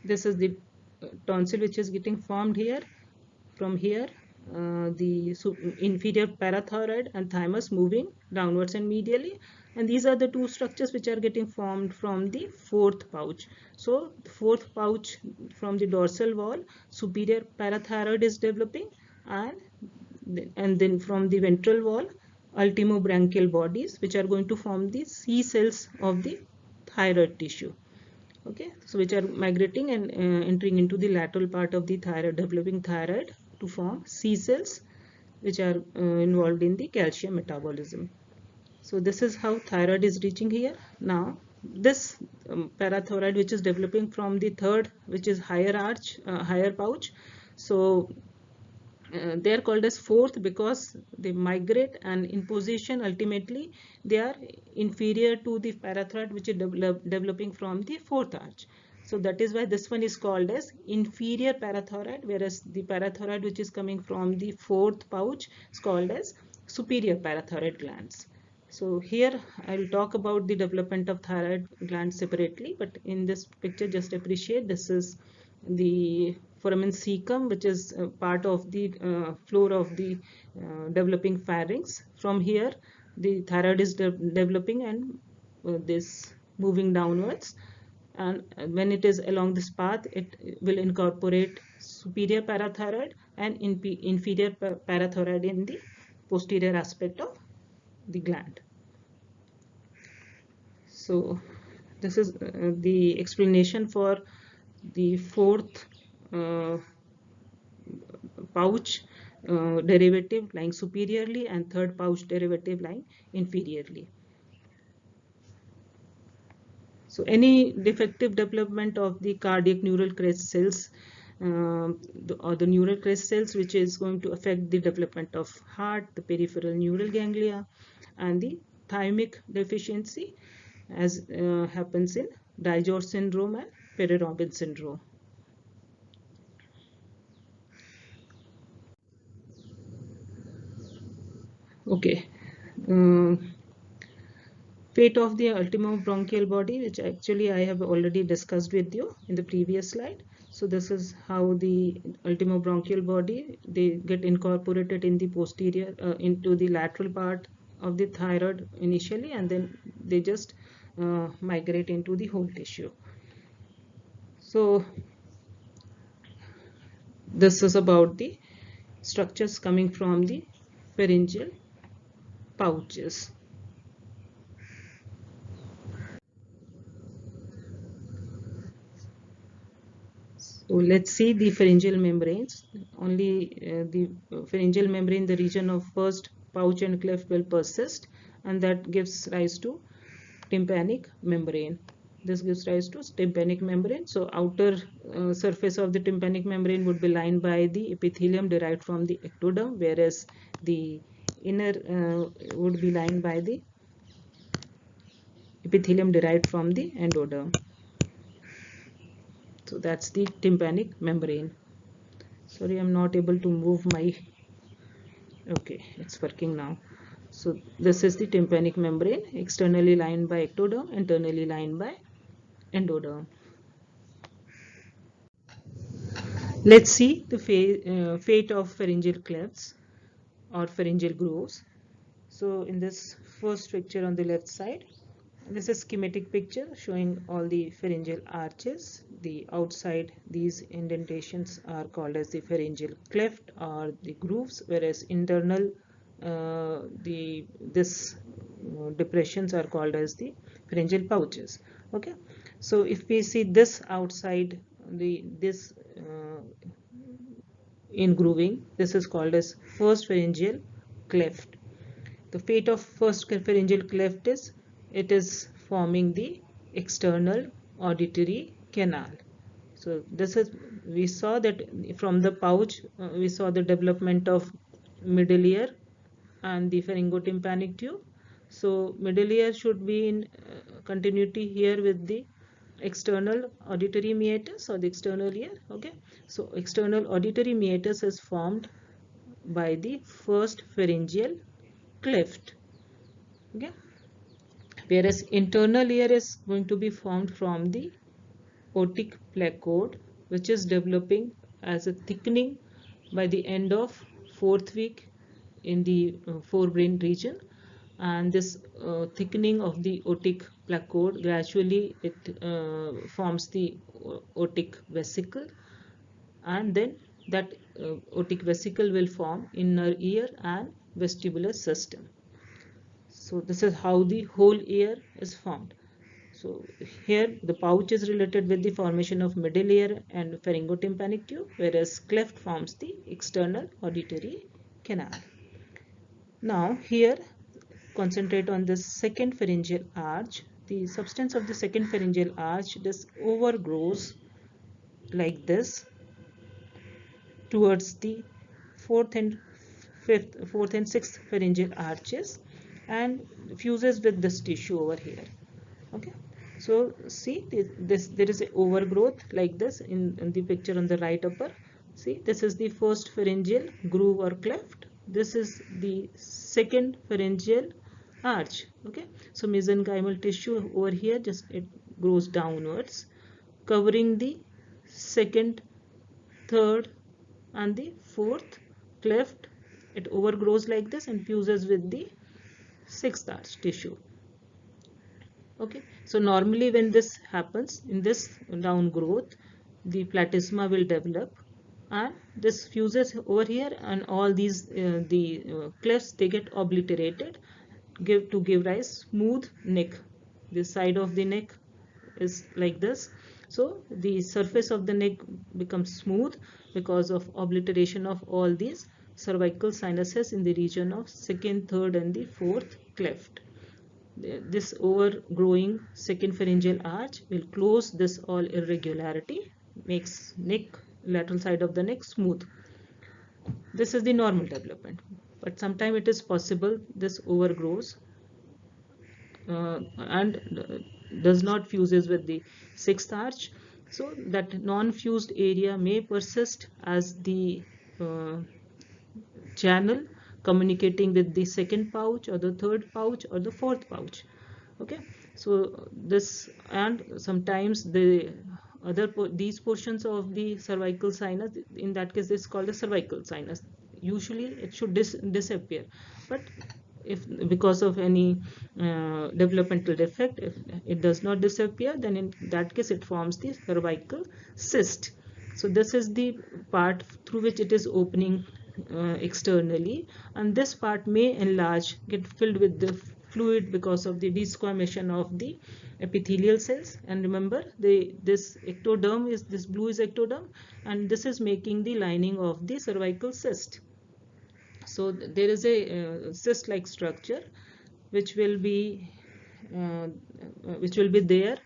this is the tonsil which is getting formed here. From here the inferior parathyroid and thymus moving downwards and medially, and these are the two structures which are getting formed from the fourth pouch. So the fourth pouch, from the dorsal wall, superior parathyroid is developing, and then from the ventral wall, ultimobranchial bodies which are going to form the C cells of the thyroid tissue. Okay, so which are migrating and entering into the lateral part of the thyroid, developing thyroid to form C cells which are involved in the calcium metabolism. So this is how thyroid is reaching here. Now this parathyroid which is developing from the third, which is higher arch, higher pouch, so they are called as fourth because they migrate, and in position ultimately they are inferior to the parathyroid which is developing from the fourth arch. So that is why this one is called as inferior parathyroid, whereas the parathyroid which is coming from the fourth pouch is called as superior parathyroid glands. So here I'll talk about the development of thyroid gland separately, but in this picture just appreciate this is the foramen cecum, which is part of the floor of the developing pharynx. From here the thyroid is developing and this moving downwards, and when it is along this path it will incorporate superior parathyroid and inferior parathyroid in the posterior aspect of the gland. So this is the explanation for the fourth pouch derivative lying superiorly and third pouch derivative lying inferiorly. So any defective development of the cardiac neural crest cells or the neural crest cells, which is going to affect the development of heart, the peripheral neural ganglia, and the thymic deficiency, as happens in DiGeorge syndrome and Perry-Robin syndrome. Okay. Fate of the ultimobronchial body, which actually I have already discussed with you in the previous slide. So this is how the ultimobronchial body, they get incorporated in the posterior into the lateral part of the thyroid initially, and then they just migrate into the whole tissue. So this is about the structures coming from the pharyngeal pouches. So let's see the pharyngeal membranes. Only the pharyngeal membrane, the region of first pouch and cleft, will persist, and that gives rise to tympanic membrane. This gives rise to tympanic membrane. So outer surface of the tympanic membrane would be lined by the epithelium derived from the ectoderm, whereas the inner would be lined by the epithelium derived from the endoderm. So that's the tympanic membrane. Sorry, I'm not able to move my, okay, it's working now. So this is the tympanic membrane, externally lined by ectoderm, internally lined by endoderm. Let's see the fate of pharyngeal clefts or pharyngeal grooves. So in this first picture on the left side, this is schematic picture showing all the pharyngeal arches. The outside, these indentations are called as the pharyngeal cleft or the grooves, whereas internal this depressions are called as the pharyngeal pouches. Okay, so if we see this outside this in grooving, this is called as first pharyngeal cleft. The fate of first pharyngeal cleft is it is forming the external auditory canal. So this is, we saw that from the pouch we saw the development of middle ear and the pharyngotympanic tube. So middle ear should be in continuity here with the external auditory meatus or the external ear. Okay, so external auditory meatus is formed by the first pharyngeal cleft. Okay, whereas internal ear is going to be formed from the otic placode, which is developing as a thickening by the end of fourth week in the forebrain region, and this thickening of the otic placode gradually it forms the otic vesicle, and then that otic vesicle will form inner ear and vestibular system. So this is how the whole ear is formed. So here the pouch is related with the formation of middle ear and pharyngotympanic tube, whereas cleft forms the external auditory canal. Now here concentrate on the second pharyngeal arch. The substance of the second pharyngeal arch, this overgrows like this towards the fourth and sixth pharyngeal arches and fuses with this tissue over here. Okay, so see this there is a overgrowth like this in the picture on the right upper. See, this is the first pharyngeal groove or cleft. This is the second pharyngeal arch. Okay, so mesenchymal tissue over here, just it grows downwards, covering the second, third and the fourth cleft. It overgrows like this and fuses with the sixth arch tissue. Okay, so normally when this happens in this downgrowth, the platysma will develop and this fuses over here, and all these clefts, they get obliterated, give rise smooth neck. This side of the neck is like this, so the surface of the neck becomes smooth because of obliteration of all these cervical sinuses in the region of second, third and the fourth cleft. This overgrowing second pharyngeal arch will close this all irregularity, makes neck, lateral side of the neck smooth. This is the normal development, but sometimes it is possible this overgrows and does not fuses with the sixth arch, so that non-fused area may persist as the uh, channel communicating with the second pouch or the third pouch or the fourth pouch. Okay, so this, and sometimes the these portions of the cervical sinus, in that case this is called the cervical sinus, usually it should disappear, but if because of any developmental defect, if it does not disappear, then in that case it forms the cervical cyst. So this is the part through which it is opening externally, and this part may enlarge, get filled with the fluid because of the desquamation of the epithelial cells. And remember, this ectoderm is, this blue is ectoderm, and this is making the lining of the cervical cyst. So there is a cyst like structure which will be there,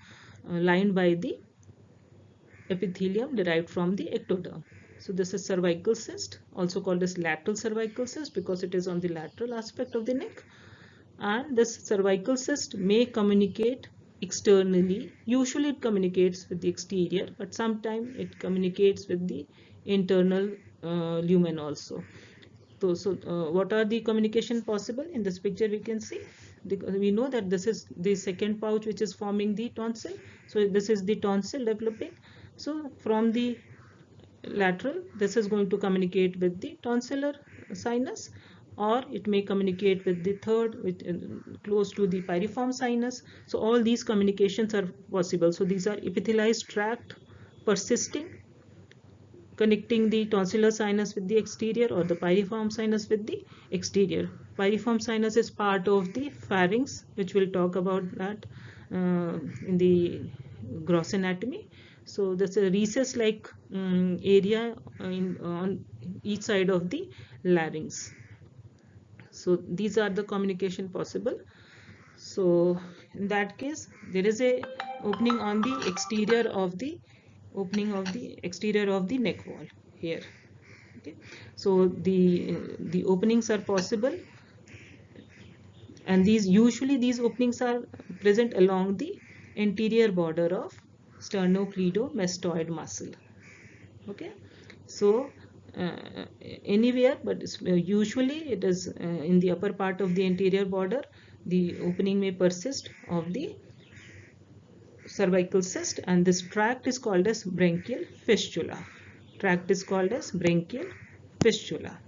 lined by the epithelium derived from the ectoderm. So this is cervical cyst, also called as lateral cervical cyst because it is on the lateral aspect of the neck. And this cervical cyst may communicate externally. Usually it communicates with the exterior, but sometimes it communicates with the internal lumen also. So what are the communication possible? In this picture we can see, we know that this is the second pouch which is forming the tonsil. So this is the tonsil developing. So from the lateral, this is going to communicate with the tonsillar sinus, or it may communicate with the third, which close to the piriform sinus. So all these communications are possible. So these are epithelialized tract persisting, connecting the tonsillar sinus with the exterior, or the piriform sinus with the exterior. Piriform sinus is part of the pharynx, which we'll talk about that in the gross anatomy. So there's a recess like area on each side of the larynx. So these are the communication possible. So in that case, there is a opening on the exterior of the neck wall here. Okay, so the openings are possible, and these openings are present along the anterior border of sternocleidomastoid muscle. Okay, so anywhere, but usually it is in the upper part of the anterior border. The opening may persist of the cervical cyst, and this tract is called as branchial fistula. Tract is called as branchial fistula.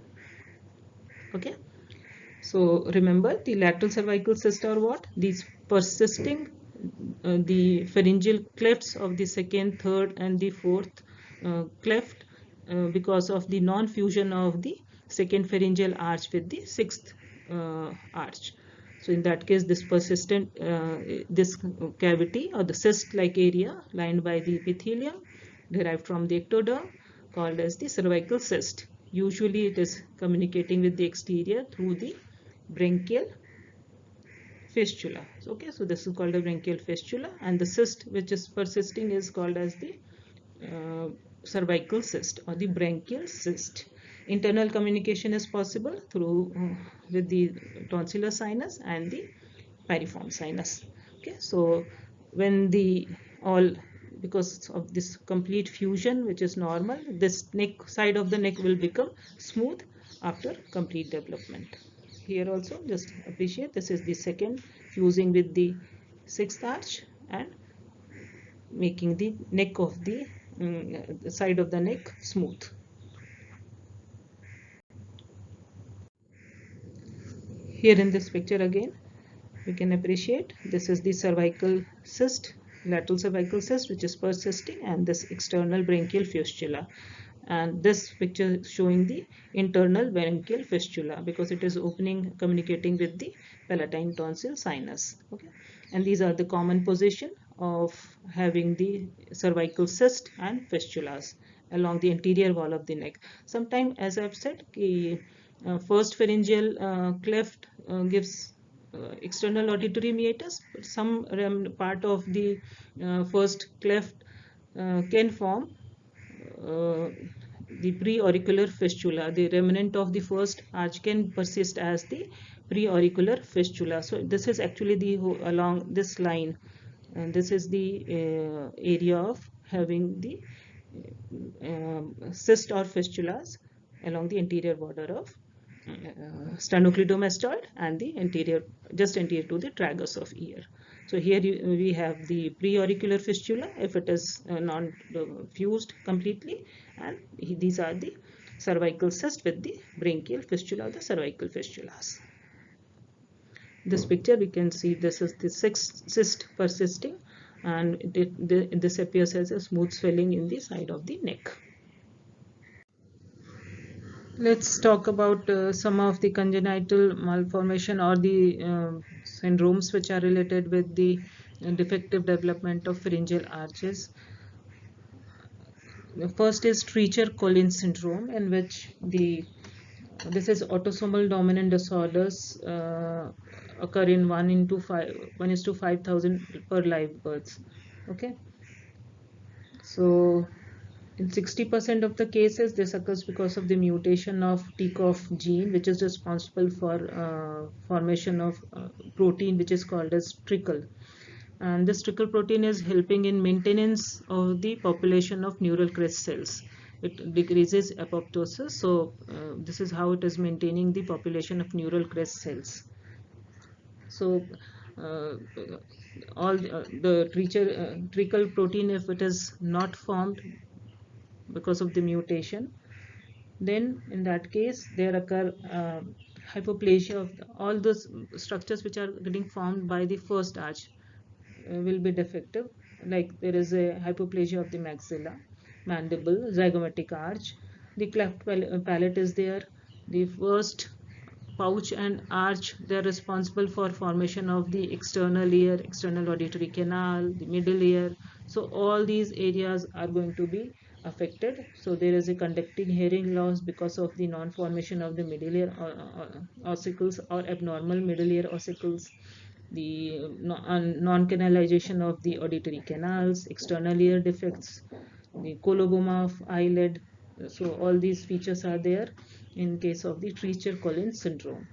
Okay, so remember, the lateral cervical cyst are what? These persisting the pharyngeal clefts of the second, third and the fourth cleft because of the non-fusion of the second pharyngeal arch with the sixth arch. So in that case, this persistent this cavity or the cyst-like area lined by the epithelium derived from the ectoderm, called as the cervical cyst. Usually it is communicating with the exterior through the branchial fistula. Okay, so this is called a branchial fistula, and the cyst which is persisting is called as the cervical cyst or the branchial cyst. Internal communication is possible through with the tonsillar sinus and the piriform sinus. Okay, so when the all, because of this complete fusion which is normal, this neck side of the neck will become smooth after complete development. Here also just appreciate this is the second fusing with the sixth arch and making the neck of the side of the neck smooth. Here in this picture again we can appreciate this is the cervical cyst, lateral cervical cyst, which is persisting, and this external branchial fistula. And this picture is showing the internal branchial fistula because it is opening, communicating with the palatine tonsil sinus. Okay, and these are the common position of having the cervical cyst and fistulas along the anterior wall of the neck. Sometimes, as I've said, first pharyngeal cleft gives external auditory meatus, but some part of the first cleft can form the pre-auricular fistula. The remnant of the first arch can persist as the pre-auricular fistula. So this is actually the along this line, and this is the area of having the cyst or fistulas along the anterior border of sternocleidomastoid and the anterior, just anterior to the tragus of ear. So here we have the pre-auricular fistula if it is non-fused completely, and these are the cervical cyst with the branchial fistula, the cervical fistulas. This picture we can see this is the sixth cyst persisting, and this appears as a smooth swelling in the side of the neck. Let's talk about some of the congenital malformation or the syndromes which are related with the defective development of pharyngeal arches. The first is Treacher-Collins syndrome, in which this is autosomal dominant disorders occur in 1:5,000 per live births. Okay, so in 60% of the cases, this occurs because of the mutation of TCOF gene, which is responsible for formation of protein, which is called as trickle. And this trickle protein is helping in maintenance of the population of neural crest cells. It decreases apoptosis, so this is how it is maintaining the population of neural crest cells. So all the trickle protein, if it is not formed because of the mutation, then in that case there occur hypoplasia of all those structures which are getting formed by the first arch will be defective. Like there is a hypoplasia of the maxilla, mandible, zygomatic arch, the cleft palate is there, the first pouch and arch, they are responsible for formation of the external ear, external auditory canal, the middle ear. So all these areas are going to be affected. So there is a conducting hearing loss because of the non-formation of the middle ear ossicles or abnormal middle ear ossicles, the non-canalization of the auditory canals, external ear defects, the coloboma of eyelid. So all these features are there in case of the Treacher-Collins syndrome.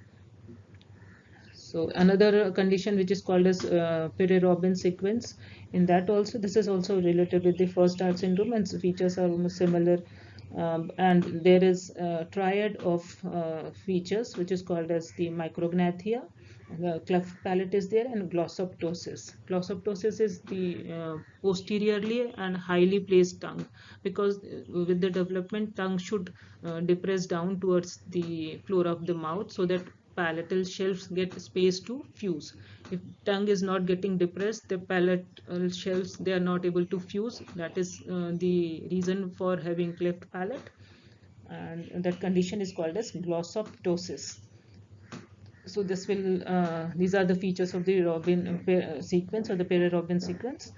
So another condition which is called as Pere-Robin sequence. In that also, this is also related with the first arch syndrome, and features are almost similar. And there is a triad of features which is called as the micrognathia. The cleft palate is there, and glossoptosis. Glossoptosis is the posteriorly and highly placed tongue, because with the development, tongue should depress down towards the floor of the mouth so that palatal shelves get space to fuse. If tongue is not getting depressed, the palatal shelves, they are not able to fuse. That is the reason for having cleft palate, and that condition is called as glossoptosis. So this will these are the features of the Robin sequence or the Pere-Robin sequence.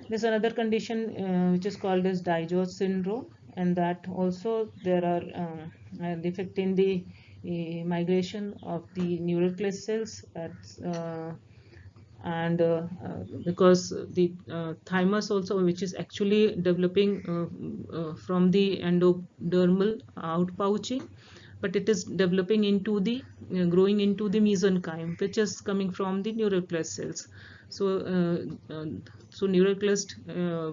There's another condition which is called as Dijos syndrome, and that also there are defect in the migration of the neural crest cells and because the thymus also, which is actually developing from the endodermal outpouching, but it is developing into the growing into the mesenchyme, which is coming from the neural crest cells. So neural crest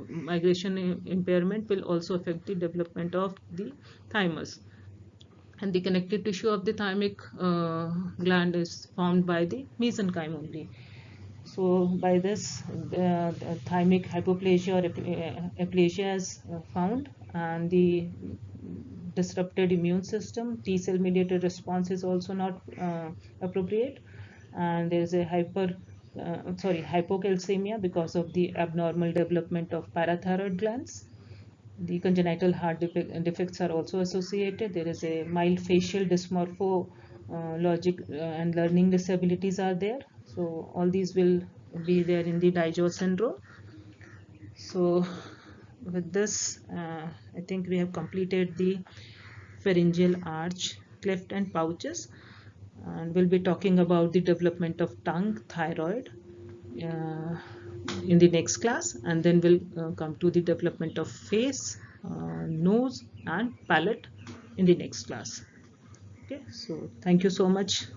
migration impairment will also affect the development of the thymus. and the connective tissue of the thymic gland is formed by the mesenchyme only. So by this, the thymic hypoplasia or aplasia is found, and the disrupted immune system, T cell mediated response is also not appropriate, and there is a hypocalcemia because of the abnormal development of parathyroid glands. The congenital heart defects are also associated. There is a mild facial dysmorpho, logic and learning disabilities are there. So all these will be there in the DIGERS syndrome. So with this, I think we have completed the pharyngeal arch, cleft and pouches, and we'll be talking about the development of tongue, thyroid, uh, in the next class, and then we'll come to the development of face, nose and palate in the next class. Okay, so thank you so much.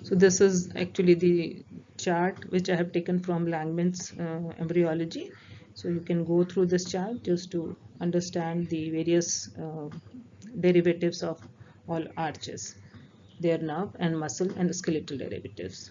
So this is actually the chart which I have taken from Langman's embryology. So you can go through this chart just to understand the various derivatives of all arches, their nerve and muscle and skeletal derivatives.